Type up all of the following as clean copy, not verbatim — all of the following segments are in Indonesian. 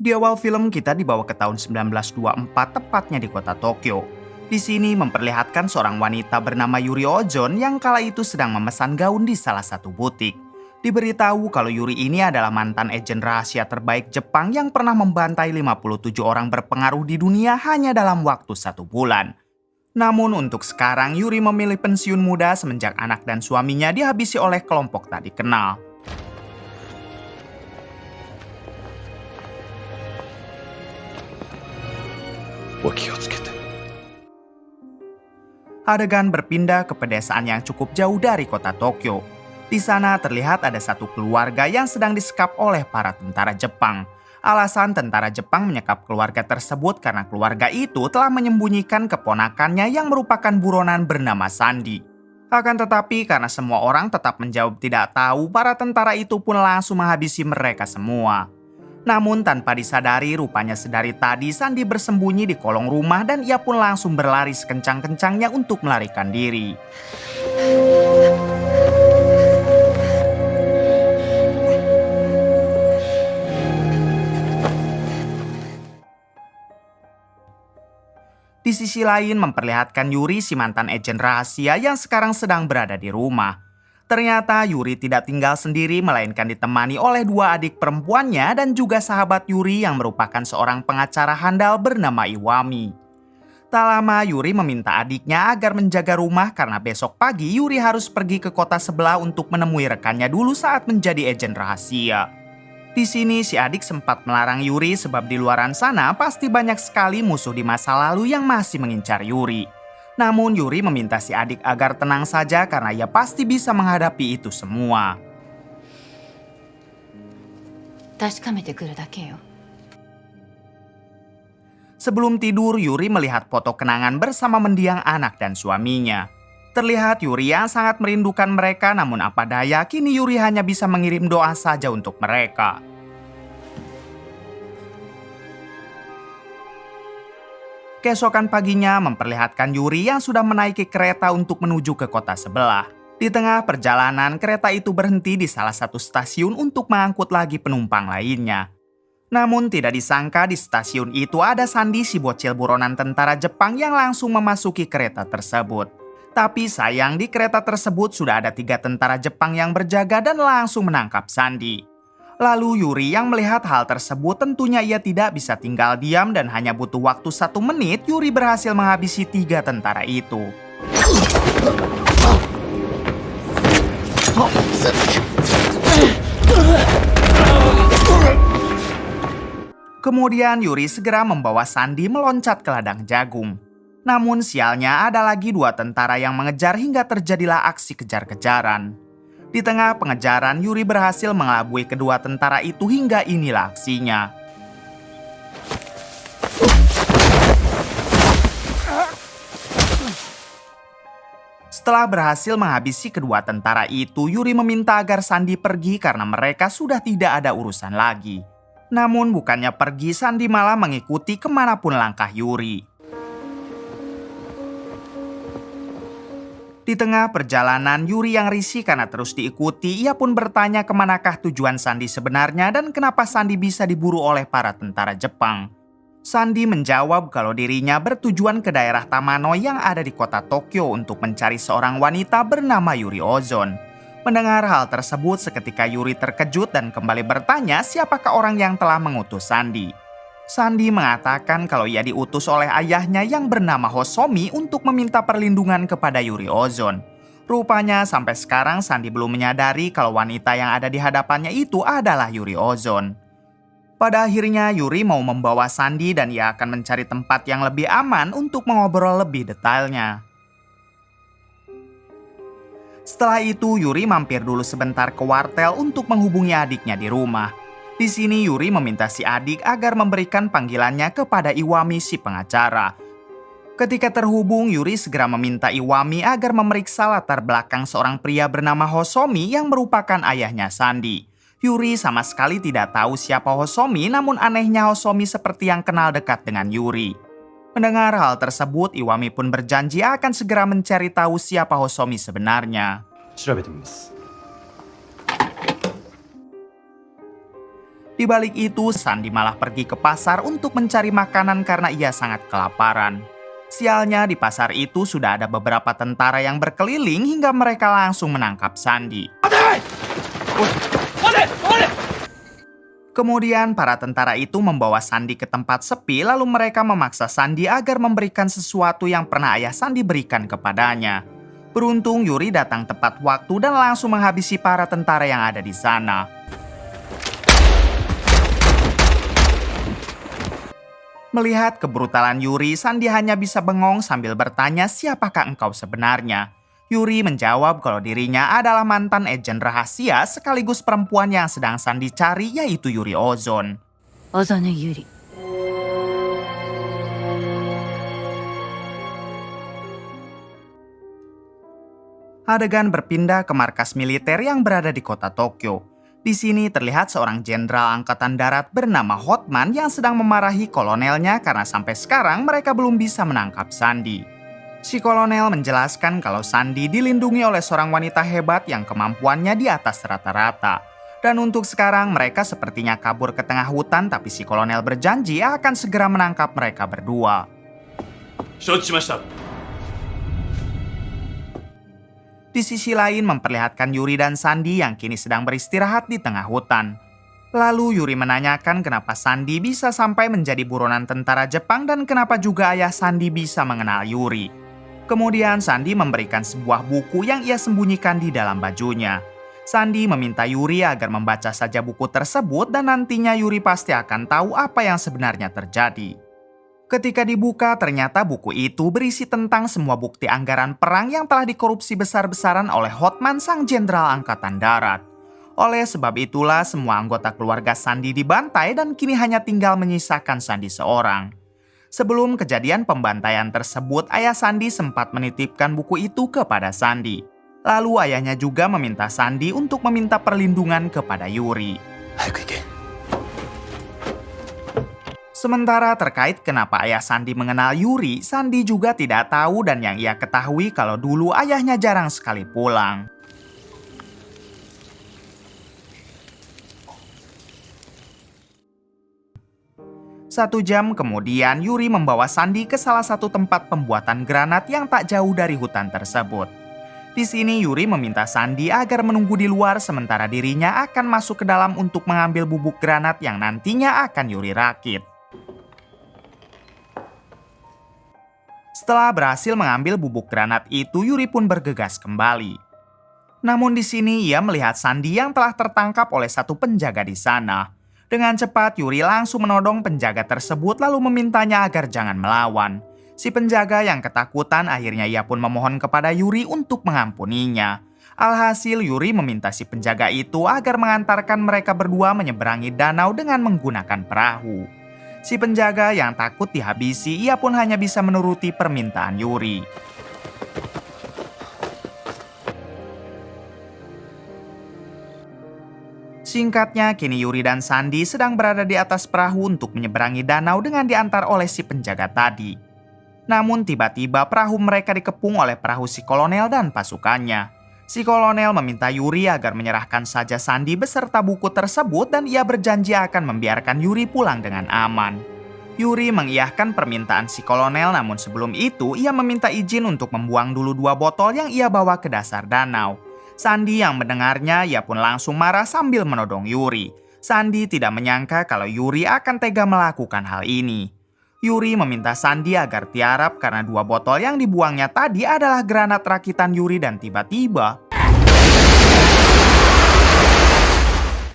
Di awal film kita dibawa ke tahun 1924 tepatnya di kota Tokyo. Di sini memperlihatkan seorang wanita bernama Yuri Ozon yang kala itu sedang memesan gaun di salah satu butik. Diberitahu kalau Yuri ini adalah mantan agen rahasia terbaik Jepang yang pernah membantai 57 orang berpengaruh di dunia hanya dalam waktu 1 bulan. Namun untuk sekarang Yuri memilih pensiun muda semenjak anak dan suaminya dihabisi oleh kelompok tak dikenal. Adegan berpindah ke pedesaan yang cukup jauh dari kota Tokyo. Di sana terlihat ada satu keluarga yang sedang disekap oleh para tentara Jepang. Alasan tentara Jepang menyekap keluarga tersebut karena keluarga itu telah menyembunyikan keponakannya yang merupakan buronan bernama Sandy. Akan tetapi karena semua orang tetap menjawab tidak tahu, para tentara itu pun langsung menghabisi mereka semua. Namun tanpa disadari, rupanya sedari tadi Sandy bersembunyi di kolong rumah dan ia pun langsung berlari sekencang-kencangnya untuk melarikan diri. Di sisi lain memperlihatkan Yuri si mantan agen rahasia yang sekarang sedang berada di rumah. Ternyata Yuri tidak tinggal sendiri melainkan ditemani oleh 2 adik perempuannya dan juga sahabat Yuri yang merupakan seorang pengacara handal bernama Iwami. Tak lama Yuri meminta adiknya agar menjaga rumah karena besok pagi Yuri harus pergi ke kota sebelah untuk menemui rekannya dulu saat menjadi agen rahasia. Di sini si adik sempat melarang Yuri sebab di luaran sana pasti banyak sekali musuh di masa lalu yang masih mengincar Yuri. Namun Yuri meminta si adik agar tenang saja karena ia pasti bisa menghadapi itu semua. Sebelum tidur, Yuri melihat foto kenangan bersama mendiang anak dan suaminya. Terlihat Yuri yang sangat merindukan mereka, namun apa daya kini Yuri hanya bisa mengirim doa saja untuk mereka. Keesokan paginya memperlihatkan Yuri yang sudah menaiki kereta untuk menuju ke kota sebelah. Di tengah perjalanan, kereta itu berhenti di salah satu stasiun untuk mengangkut lagi penumpang lainnya. Namun tidak disangka di stasiun itu ada Sandy si bocil buronan tentara Jepang yang langsung memasuki kereta tersebut. Tapi sayang di kereta tersebut sudah ada 3 tentara Jepang yang berjaga dan langsung menangkap Sandy. Lalu Yuri yang melihat hal tersebut tentunya ia tidak bisa tinggal diam dan hanya butuh waktu 1 menit Yuri berhasil menghabisi 3 tentara itu. Kemudian Yuri segera membawa Sandy meloncat ke ladang jagung. Namun sialnya ada lagi 2 tentara yang mengejar hingga terjadilah aksi kejar-kejaran. Di tengah pengejaran, Yuri berhasil mengelabui kedua tentara itu hingga inilah aksinya. Setelah berhasil menghabisi kedua tentara itu, Yuri meminta agar Sandy pergi karena mereka sudah tidak ada urusan lagi. Namun bukannya pergi, Sandy malah mengikuti kemanapun langkah Yuri. Di tengah perjalanan, Yuri yang risih karena terus diikuti, ia pun bertanya kemanakah tujuan Sandy sebenarnya dan kenapa Sandy bisa diburu oleh para tentara Jepang. Sandy menjawab kalau dirinya bertujuan ke daerah Tamano yang ada di kota Tokyo untuk mencari seorang wanita bernama Yuri Ozon. Mendengar hal tersebut, seketika Yuri terkejut dan kembali bertanya siapakah orang yang telah mengutus Sandy. Sandy mengatakan kalau ia diutus oleh ayahnya yang bernama Hosomi untuk meminta perlindungan kepada Yuri Ozon. Rupanya sampai sekarang Sandy belum menyadari kalau wanita yang ada di hadapannya itu adalah Yuri Ozon. Pada akhirnya Yuri mau membawa Sandy dan ia akan mencari tempat yang lebih aman untuk mengobrol lebih detailnya. Setelah itu Yuri mampir dulu sebentar ke wartel untuk menghubungi adiknya di rumah. Di sini Yuri meminta si adik agar memberikan panggilannya kepada Iwami si pengacara. Ketika terhubung, Yuri segera meminta Iwami agar memeriksa latar belakang seorang pria bernama Hosomi yang merupakan ayahnya Sandy. Yuri sama sekali tidak tahu siapa Hosomi, namun anehnya Hosomi seperti yang kenal dekat dengan Yuri. Mendengar hal tersebut, Iwami pun berjanji akan segera mencari tahu siapa Hosomi sebenarnya. Di balik itu, Sandi malah pergi ke pasar untuk mencari makanan karena ia sangat kelaparan. Sialnya, di pasar itu sudah ada beberapa tentara yang berkeliling hingga mereka langsung menangkap Sandi. Kemudian para tentara itu membawa Sandi ke tempat sepi, lalu mereka memaksa Sandi agar memberikan sesuatu yang pernah ayah Sandi berikan kepadanya. Beruntung Yuri datang tepat waktu dan langsung menghabisi para tentara yang ada di sana. Melihat kebrutalan Yuri, Sandi hanya bisa bengong sambil bertanya siapakah engkau sebenarnya. Yuri menjawab kalau dirinya adalah mantan agen rahasia sekaligus perempuan yang sedang Sandi cari, yaitu Yuri Ozon. Ozone Yuri. Adegan berpindah ke markas militer yang berada di kota Tokyo. Di sini terlihat seorang jenderal angkatan darat bernama Hotman yang sedang memarahi kolonelnya karena sampai sekarang mereka belum bisa menangkap Sandi. Si kolonel menjelaskan kalau Sandi dilindungi oleh seorang wanita hebat yang kemampuannya di atas rata-rata. Dan untuk sekarang mereka sepertinya kabur ke tengah hutan, tapi si kolonel berjanji akan segera menangkap mereka berdua. Di sisi lain memperlihatkan Yuri dan Sandi yang kini sedang beristirahat di tengah hutan. Lalu Yuri menanyakan kenapa Sandi bisa sampai menjadi buronan tentara Jepang dan kenapa juga ayah Sandi bisa mengenal Yuri. Kemudian Sandi memberikan sebuah buku yang ia sembunyikan di dalam bajunya. Sandi meminta Yuri agar membaca saja buku tersebut dan nantinya Yuri pasti akan tahu apa yang sebenarnya terjadi. Ketika dibuka, ternyata buku itu berisi tentang semua bukti anggaran perang yang telah dikorupsi besar-besaran oleh Hotman, sang jenderal angkatan darat. Oleh sebab itulah semua anggota keluarga Sandi dibantai dan kini hanya tinggal menyisakan Sandi seorang. Sebelum kejadian pembantaian tersebut, ayah Sandi sempat menitipkan buku itu kepada Sandi. Lalu ayahnya juga meminta Sandi untuk meminta perlindungan kepada Yuri. Sementara terkait kenapa ayah Sandi mengenal Yuri, Sandi juga tidak tahu dan yang ia ketahui kalau dulu ayahnya jarang sekali pulang. Satu jam kemudian, Yuri membawa Sandi ke salah satu tempat pembuatan granat yang tak jauh dari hutan tersebut. Di sini Yuri meminta Sandi agar menunggu di luar sementara dirinya akan masuk ke dalam untuk mengambil bubuk granat yang nantinya akan Yuri rakit. Setelah berhasil mengambil bubuk granat itu, Yuri pun bergegas kembali. Namun di sini ia melihat Sandi yang telah tertangkap oleh satu penjaga di sana. Dengan cepat Yuri langsung menodong penjaga tersebut lalu memintanya agar jangan melawan. Si penjaga yang ketakutan akhirnya ia pun memohon kepada Yuri untuk mengampuninya. Alhasil Yuri meminta si penjaga itu agar mengantarkan mereka berdua menyeberangi danau dengan menggunakan perahu. Si penjaga yang takut dihabisi, ia pun hanya bisa menuruti permintaan Yuri. Singkatnya, kini Yuri dan Sandi sedang berada di atas perahu untuk menyeberangi danau dengan diantar oleh si penjaga tadi. Namun tiba-tiba perahu mereka dikepung oleh perahu si kolonel dan pasukannya. Si kolonel meminta Yuri agar menyerahkan saja Sandi beserta buku tersebut dan ia berjanji akan membiarkan Yuri pulang dengan aman. Yuri mengiyakan permintaan si kolonel, namun sebelum itu ia meminta izin untuk membuang dulu 2 botol yang ia bawa ke dasar danau. Sandi yang mendengarnya, ia pun langsung marah sambil menodong Yuri. Sandi tidak menyangka kalau Yuri akan tega melakukan hal ini. Yuri meminta Sandi agar tiarap karena 2 botol yang dibuangnya tadi adalah granat rakitan Yuri dan tiba-tiba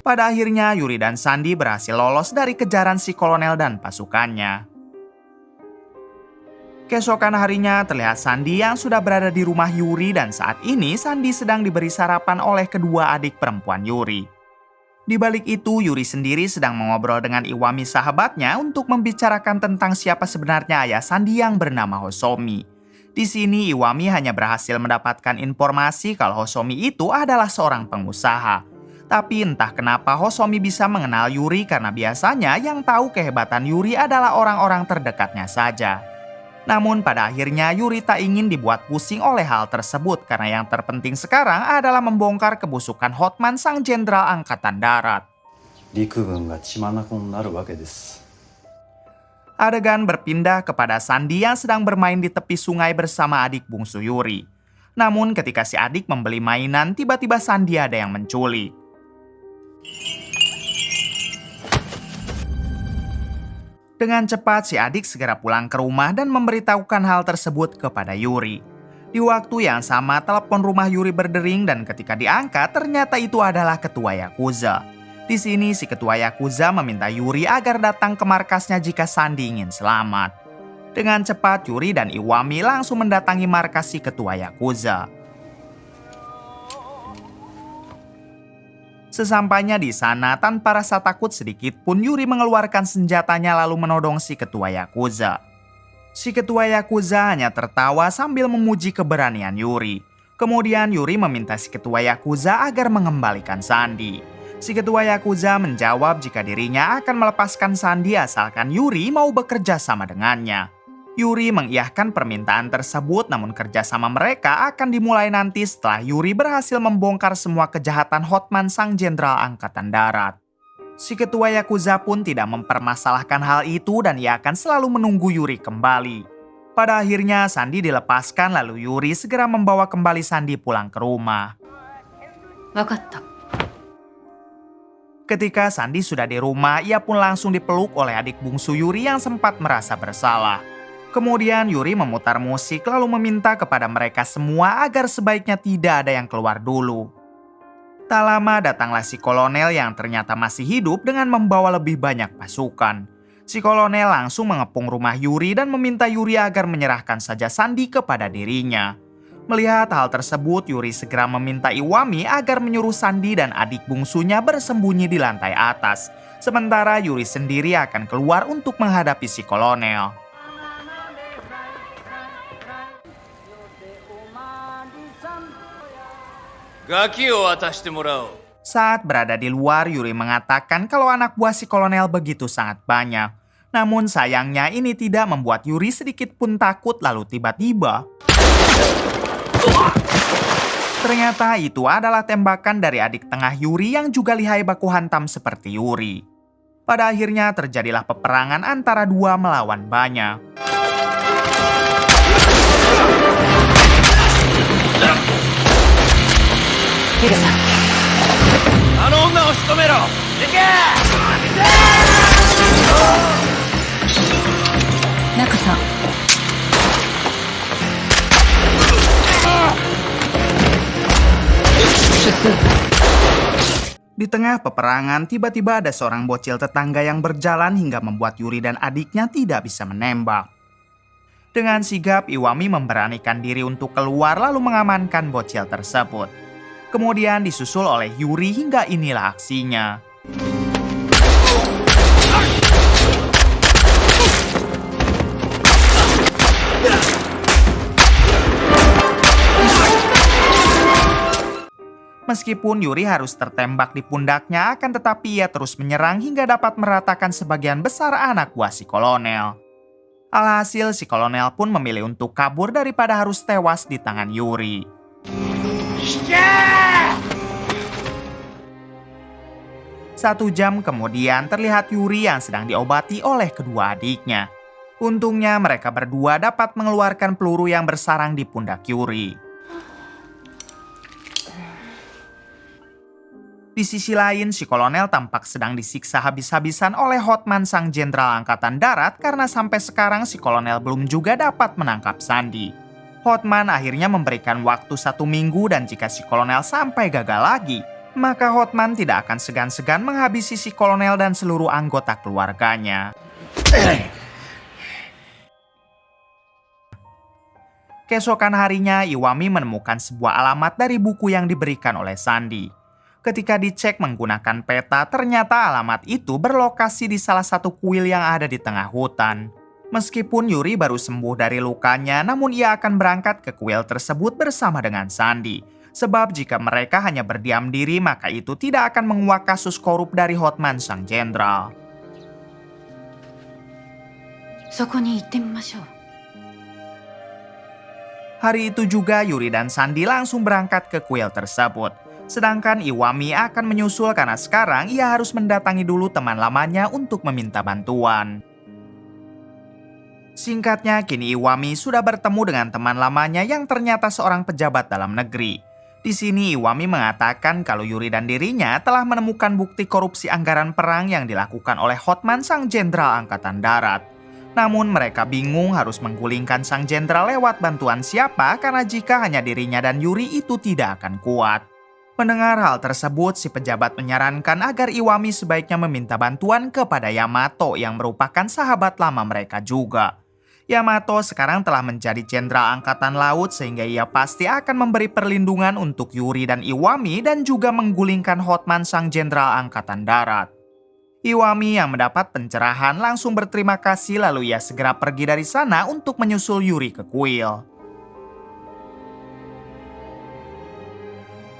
pada akhirnya Yuri dan Sandi berhasil lolos dari kejaran si kolonel dan pasukannya. Keesokan harinya terlihat Sandi yang sudah berada di rumah Yuri dan saat ini Sandi sedang diberi sarapan oleh kedua adik perempuan Yuri. Di balik itu Yuri sendiri sedang mengobrol dengan Iwami sahabatnya untuk membicarakan tentang siapa sebenarnya ayah Sandi yang bernama Hosomi. Di sini Iwami hanya berhasil mendapatkan informasi kalau Hosomi itu adalah seorang pengusaha. Tapi entah kenapa Hosomi bisa mengenal Yuri karena biasanya yang tahu kehebatan Yuri adalah orang-orang terdekatnya saja. Namun pada akhirnya Yuri tak ingin dibuat pusing oleh hal tersebut karena yang terpenting sekarang adalah membongkar kebusukan Hotman, sang jenderal angkatan darat. 陸軍が血眼になるわけです。 Adegan berpindah kepada Sandy yang sedang bermain di tepi sungai bersama adik bungsu Yuri. Namun ketika si adik membeli mainan, tiba-tiba Sandy ada yang menculik. Dengan cepat si adik segera pulang ke rumah dan memberitahukan hal tersebut kepada Yuri. Di waktu yang sama, telepon rumah Yuri berdering dan ketika diangkat ternyata itu adalah ketua Yakuza. Di sini si ketua Yakuza meminta Yuri agar datang ke markasnya jika Sandy ingin selamat. Dengan cepat Yuri dan Iwami langsung mendatangi markas si ketua Yakuza. Sesampainya di sana, tanpa rasa takut sedikit pun Yuri mengeluarkan senjatanya lalu menodong si ketua Yakuza. Si ketua Yakuza hanya tertawa sambil memuji keberanian Yuri. Kemudian Yuri meminta si ketua Yakuza agar mengembalikan Sandy. Si ketua Yakuza menjawab jika dirinya akan melepaskan Sandy asalkan Yuri mau bekerja sama dengannya. Yuri mengiyahkan permintaan tersebut, namun kerjasama mereka akan dimulai nanti setelah Yuri berhasil membongkar semua kejahatan Hotman sang jenderal angkatan darat. Si ketua Yakuza pun tidak mempermasalahkan hal itu dan ia akan selalu menunggu Yuri kembali. Pada akhirnya Sandy dilepaskan lalu Yuri segera membawa kembali Sandy pulang ke rumah. Wakatta. Ketika Sandy sudah di rumah, ia pun langsung dipeluk oleh adik bungsu Yuri yang sempat merasa bersalah. Kemudian Yuri memutar musik lalu meminta kepada mereka semua agar sebaiknya tidak ada yang keluar dulu. Tak lama datanglah si kolonel yang ternyata masih hidup dengan membawa lebih banyak pasukan. Si kolonel langsung mengepung rumah Yuri dan meminta Yuri agar menyerahkan saja Sandy kepada dirinya. Melihat hal tersebut, Yuri segera meminta Iwami agar menyuruh Sandy dan adik bungsunya bersembunyi di lantai atas. Sementara Yuri sendiri akan keluar untuk menghadapi si kolonel. Saat berada di luar, Yuri mengatakan kalau anak buah si kolonel begitu sangat banyak. Namun sayangnya ini tidak membuat Yuri sedikit pun takut lalu tiba-tiba ternyata itu adalah tembakan dari adik tengah Yuri yang juga lihai baku hantam seperti Yuri. Pada akhirnya terjadilah peperangan antara dua melawan banyak. Nakasa. Di tengah peperangan, tiba-tiba ada seorang bocil tetangga yang berjalan hingga membuat Yuri dan adiknya tidak bisa menembak. Dengan sigap, Iwami memberanikan diri untuk keluar lalu mengamankan bocil tersebut. Kemudian disusul oleh Yuri hingga inilah aksinya. Meskipun Yuri harus tertembak di pundaknya, akan tetapi ia terus menyerang hingga dapat meratakan sebagian besar anak buah si kolonel. Alhasil si kolonel pun memilih untuk kabur daripada harus tewas di tangan Yuri. Satu jam kemudian terlihat Yuri yang sedang diobati oleh kedua adiknya. Untungnya mereka berdua dapat mengeluarkan peluru yang bersarang di pundak Yuri. Di sisi lain, si kolonel tampak sedang disiksa habis-habisan oleh Hotman sang jenderal angkatan darat karena sampai sekarang si kolonel belum juga dapat menangkap Sandy. Hotman akhirnya memberikan waktu 1 minggu dan jika si kolonel sampai gagal lagi, maka Hotman tidak akan segan-segan menghabisi si kolonel dan seluruh anggota keluarganya. Keesokan harinya, Iwami menemukan sebuah alamat dari buku yang diberikan oleh Sandy. Ketika dicek menggunakan peta, ternyata alamat itu berlokasi di salah satu kuil yang ada di tengah hutan. Meskipun Yuri baru sembuh dari lukanya, namun ia akan berangkat ke kuil tersebut bersama dengan Sandy. Sebab jika mereka hanya berdiam diri, maka itu tidak akan menguak kasus korup dari Hotman sang jenderal. Hari itu juga Yuri dan Sandy langsung berangkat ke kuil tersebut. Sedangkan Iwami akan menyusul karena sekarang ia harus mendatangi dulu teman lamanya untuk meminta bantuan. Singkatnya, kini Iwami sudah bertemu dengan teman lamanya yang ternyata seorang pejabat dalam negeri. Di sini Iwami mengatakan kalau Yuri dan dirinya telah menemukan bukti korupsi anggaran perang yang dilakukan oleh Hotman, sang jenderal angkatan darat. Namun mereka bingung harus menggulingkan sang jenderal lewat bantuan siapa karena jika hanya dirinya dan Yuri itu tidak akan kuat. Mendengar hal tersebut, si pejabat menyarankan agar Iwami sebaiknya meminta bantuan kepada Yamato yang merupakan sahabat lama mereka juga. Yamato sekarang telah menjadi jenderal angkatan laut sehingga ia pasti akan memberi perlindungan untuk Yuri dan Iwami dan juga menggulingkan Hotman, sang jenderal angkatan darat. Iwami yang mendapat pencerahan langsung berterima kasih lalu ia segera pergi dari sana untuk menyusul Yuri ke kuil.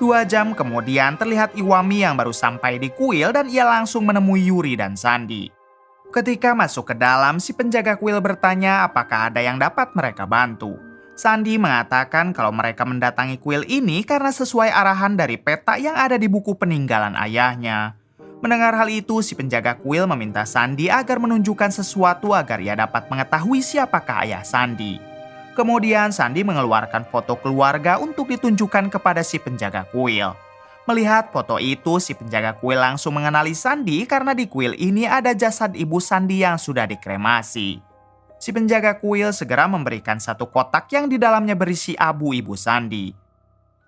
2 jam kemudian terlihat Iwami yang baru sampai di kuil dan ia langsung menemui Yuri dan Sandy. Ketika masuk ke dalam, si penjaga kuil bertanya apakah ada yang dapat mereka bantu. Sandy mengatakan kalau mereka mendatangi kuil ini karena sesuai arahan dari peta yang ada di buku peninggalan ayahnya. Mendengar hal itu, si penjaga kuil meminta Sandy agar menunjukkan sesuatu agar ia dapat mengetahui siapakah ayah Sandy. Kemudian Sandy mengeluarkan foto keluarga untuk ditunjukkan kepada si penjaga kuil. Melihat foto itu, si penjaga kuil langsung mengenali Sandy karena di kuil ini ada jasad ibu Sandy yang sudah dikremasi. Si penjaga kuil segera memberikan satu kotak yang di dalamnya berisi abu ibu Sandy.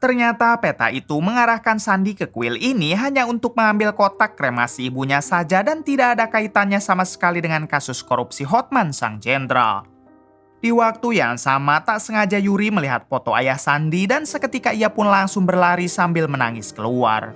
Ternyata peta itu mengarahkan Sandy ke kuil ini hanya untuk mengambil kotak kremasi ibunya saja dan tidak ada kaitannya sama sekali dengan kasus korupsi Hotman, sang jenderal. Di waktu yang sama, tak sengaja Yuri melihat foto ayah Sandy dan seketika ia pun langsung berlari sambil menangis keluar.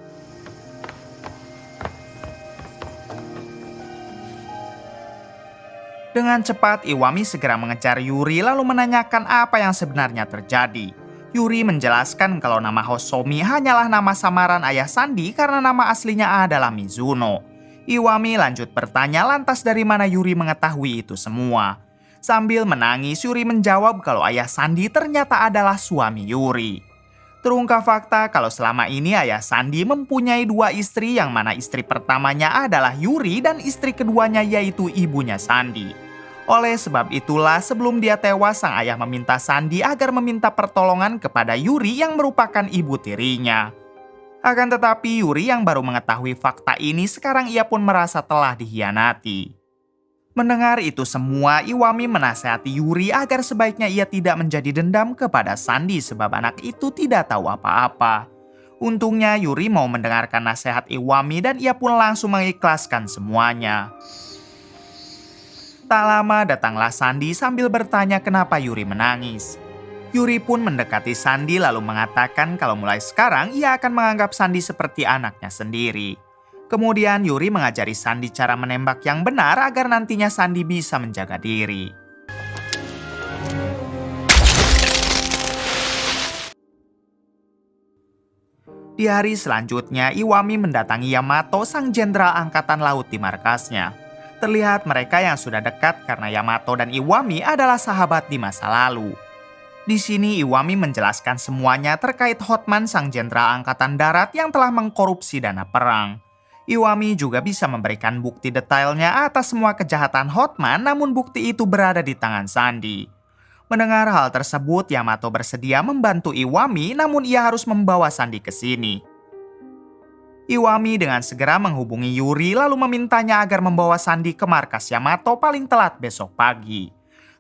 Dengan cepat, Iwami segera mengejar Yuri lalu menanyakan apa yang sebenarnya terjadi. Yuri menjelaskan kalau nama Hosomi hanyalah nama samaran ayah Sandy karena nama aslinya adalah Mizuno. Iwami lanjut bertanya lantas dari mana Yuri mengetahui itu semua. Sambil menangis, Yuri menjawab kalau ayah Sandy ternyata adalah suami Yuri. Terungkap fakta kalau selama ini ayah Sandy mempunyai 2 istri yang mana istri pertamanya adalah Yuri dan istri keduanya yaitu ibunya Sandy. Oleh sebab itulah sebelum dia tewas, sang ayah meminta Sandy agar meminta pertolongan kepada Yuri yang merupakan ibu tirinya. Akan tetapi Yuri yang baru mengetahui fakta ini sekarang ia pun merasa telah dikhianati. Mendengar itu semua, Iwami menasihati Yuri agar sebaiknya ia tidak menjadi dendam kepada Sandy sebab anak itu tidak tahu apa-apa. Untungnya Yuri mau mendengarkan nasihat Iwami dan ia pun langsung mengikhlaskan semuanya. Tak lama datanglah Sandy sambil bertanya kenapa Yuri menangis. Yuri pun mendekati Sandy lalu mengatakan kalau mulai sekarang ia akan menganggap Sandy seperti anaknya sendiri. Kemudian Yuri mengajari Sandy cara menembak yang benar agar nantinya Sandy bisa menjaga diri. Di hari selanjutnya, Iwami mendatangi Yamato, sang jenderal angkatan laut di markasnya. Terlihat mereka yang sudah dekat karena Yamato dan Iwami adalah sahabat di masa lalu. Di sini Iwami menjelaskan semuanya terkait Hotman, sang jenderal angkatan darat yang telah mengkorupsi dana perang. Iwami juga bisa memberikan bukti detailnya atas semua kejahatan Hotman, namun bukti itu berada di tangan Sandy. Mendengar hal tersebut, Yamato bersedia membantu Iwami, namun ia harus membawa Sandy ke sini. Iwami dengan segera menghubungi Yuri lalu memintanya agar membawa Sandy ke markas Yamato paling telat besok pagi.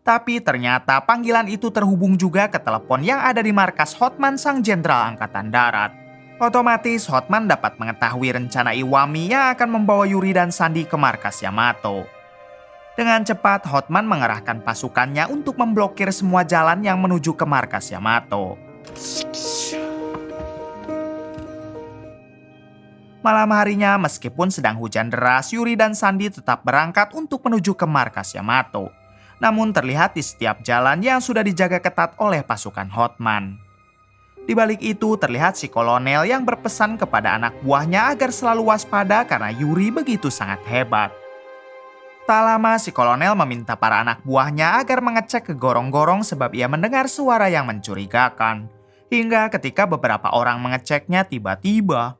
Tapi ternyata panggilan itu terhubung juga ke telepon yang ada di markas Hotman, sang jenderal angkatan darat. Otomatis Hotman dapat mengetahui rencana Iwami yang akan membawa Yuri dan Sandy ke markas Yamato. Dengan cepat Hotman mengerahkan pasukannya untuk memblokir semua jalan yang menuju ke markas Yamato. Malam harinya meskipun sedang hujan deras, Yuri dan Sandy tetap berangkat untuk menuju ke markas Yamato. Namun terlihat di setiap jalan yang sudah dijaga ketat oleh pasukan Hotman. Di balik itu terlihat si kolonel yang berpesan kepada anak buahnya agar selalu waspada karena Yuri begitu sangat hebat. Tak lama si kolonel meminta para anak buahnya agar mengecek ke gorong-gorong sebab ia mendengar suara yang mencurigakan. Hingga ketika beberapa orang mengeceknya tiba-tiba.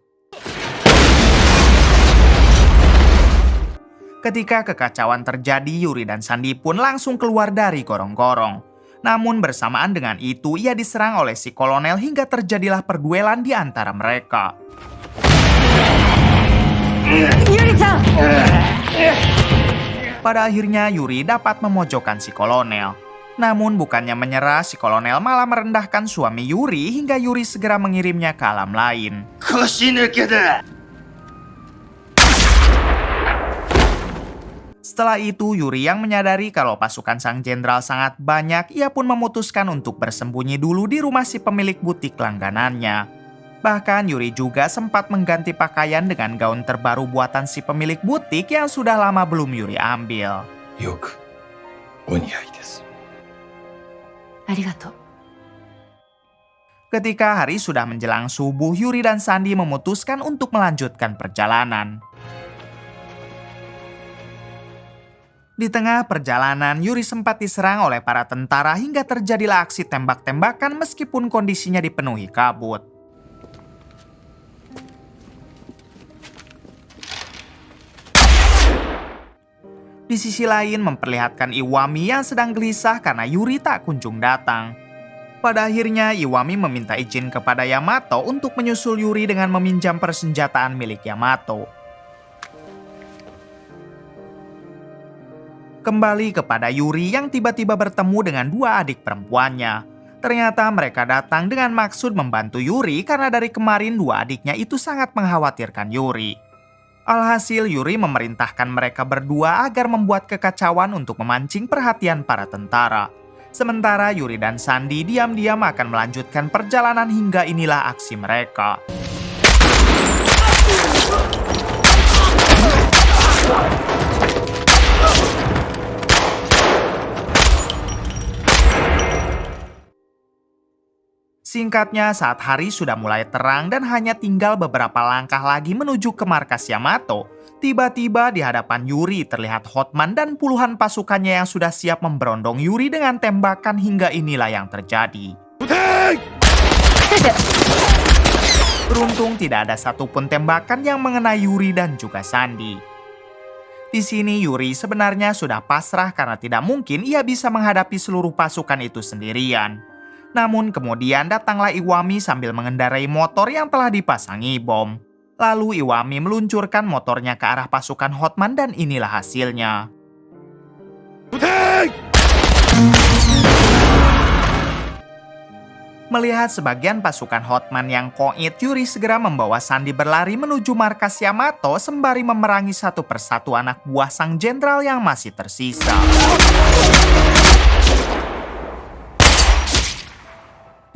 Ketika kekacauan terjadi, Yuri dan Sandy pun langsung keluar dari gorong-gorong. Namun bersamaan dengan itu, ia diserang oleh si kolonel hingga terjadilah perduelan di antara mereka. Yuri-chan! Pada akhirnya Yuri dapat memojokkan si kolonel. Namun bukannya menyerah, si kolonel malah merendahkan suami Yuri hingga Yuri segera mengirimnya ke alam lain. Setelah itu, Yuri yang menyadari kalau pasukan sang jenderal sangat banyak, ia pun memutuskan untuk bersembunyi dulu di rumah si pemilik butik langganannya. Bahkan Yuri juga sempat mengganti pakaian dengan gaun terbaru buatan si pemilik butik yang sudah lama belum Yuri ambil. よくお似合いです。ありがとう。 Ketika hari sudah menjelang subuh, Yuri dan Sandy memutuskan untuk melanjutkan perjalanan. Di tengah perjalanan, Yuri sempat diserang oleh para tentara hingga terjadilah aksi tembak-tembakan meskipun kondisinya dipenuhi kabut. Di sisi lain memperlihatkan Iwami yang sedang gelisah karena Yuri tak kunjung datang. Pada akhirnya Iwami meminta izin kepada Yamato untuk menyusul Yuri dengan meminjam persenjataan milik Yamato. Kembali kepada Yuri yang tiba-tiba bertemu dengan dua adik perempuannya. Ternyata mereka datang dengan maksud membantu Yuri karena dari kemarin dua adiknya itu sangat mengkhawatirkan Yuri. Alhasil Yuri memerintahkan mereka berdua agar membuat kekacauan untuk memancing perhatian para tentara. Sementara Yuri dan Sandy diam-diam akan melanjutkan perjalanan hingga inilah aksi mereka. Singkatnya, saat hari sudah mulai terang dan hanya tinggal beberapa langkah lagi menuju ke markas Yamato, tiba-tiba di hadapan Yuri terlihat Hotman dan puluhan pasukannya yang sudah siap memberondong Yuri dengan tembakan hingga inilah yang terjadi. Beruntung tidak ada satupun tembakan yang mengenai Yuri dan juga Sandy. Di sini Yuri sebenarnya sudah pasrah karena tidak mungkin ia bisa menghadapi seluruh pasukan itu sendirian. Namun kemudian datanglah Iwami sambil mengendarai motor yang telah dipasangi bom. Lalu Iwami meluncurkan motornya ke arah pasukan Hotman dan inilah hasilnya. Melihat sebagian pasukan Hotman yang koit, Yuri segera membawa Sandy berlari menuju markas Yamato sembari memerangi satu persatu anak buah sang jenderal yang masih tersisa.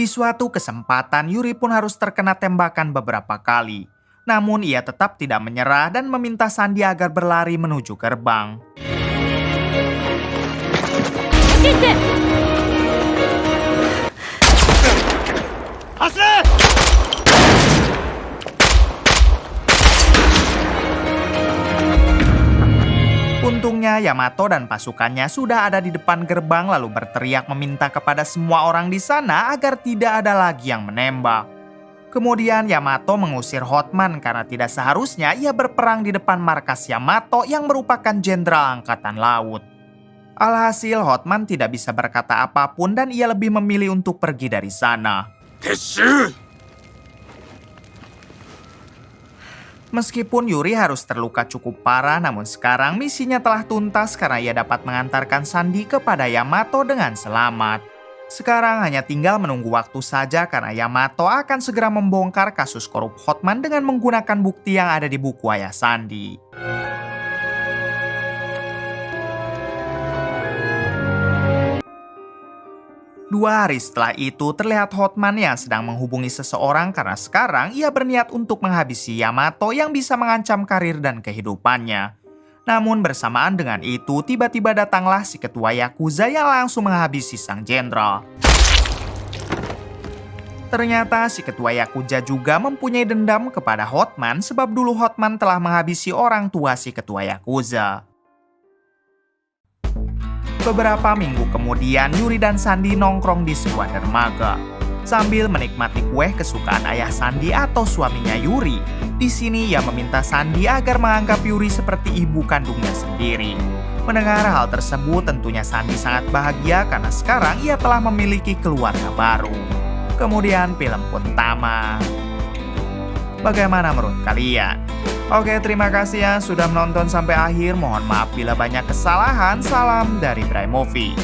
Di suatu kesempatan, Yuri pun harus terkena tembakan beberapa kali. Namun ia tetap tidak menyerah dan meminta Sandy agar berlari menuju gerbang. Untungnya Yamato dan pasukannya sudah ada di depan gerbang lalu berteriak meminta kepada semua orang di sana agar tidak ada lagi yang menembak. Kemudian Yamato mengusir Hotman karena tidak seharusnya ia berperang di depan markas Yamato yang merupakan jenderal angkatan laut. Alhasil Hotman tidak bisa berkata apapun dan ia lebih memilih untuk pergi dari sana. Meskipun Yuri harus terluka cukup parah, namun sekarang misinya telah tuntas karena ia dapat mengantarkan Sandy kepada Yamato dengan selamat. Sekarang hanya tinggal menunggu waktu saja karena Yamato akan segera membongkar kasus korup Hotman dengan menggunakan bukti yang ada di buku ayah Sandy. Dua hari setelah itu, terlihat Hotman yang sedang menghubungi seseorang karena sekarang ia berniat untuk menghabisi Yamato yang bisa mengancam karir dan kehidupannya. Namun bersamaan dengan itu, tiba-tiba datanglah si ketua Yakuza yang langsung menghabisi sang jenderal. Ternyata si ketua Yakuza juga mempunyai dendam kepada Hotman sebab dulu Hotman telah menghabisi orang tua si ketua Yakuza. Beberapa minggu kemudian, Yuri dan Sandy nongkrong di sebuah dermaga. Sambil menikmati kue kesukaan ayah Sandi atau suaminya Yuri, di sini ia meminta Sandi agar menganggap Yuri seperti ibu kandungnya sendiri. Mendengar hal tersebut tentunya Sandi sangat bahagia karena sekarang ia telah memiliki keluarga baru. Kemudian film pun tamat. Bagaimana menurut kalian? Oke, terima kasih ya sudah menonton sampai akhir. Mohon maaf bila banyak kesalahan. Salam dari Bray Movie.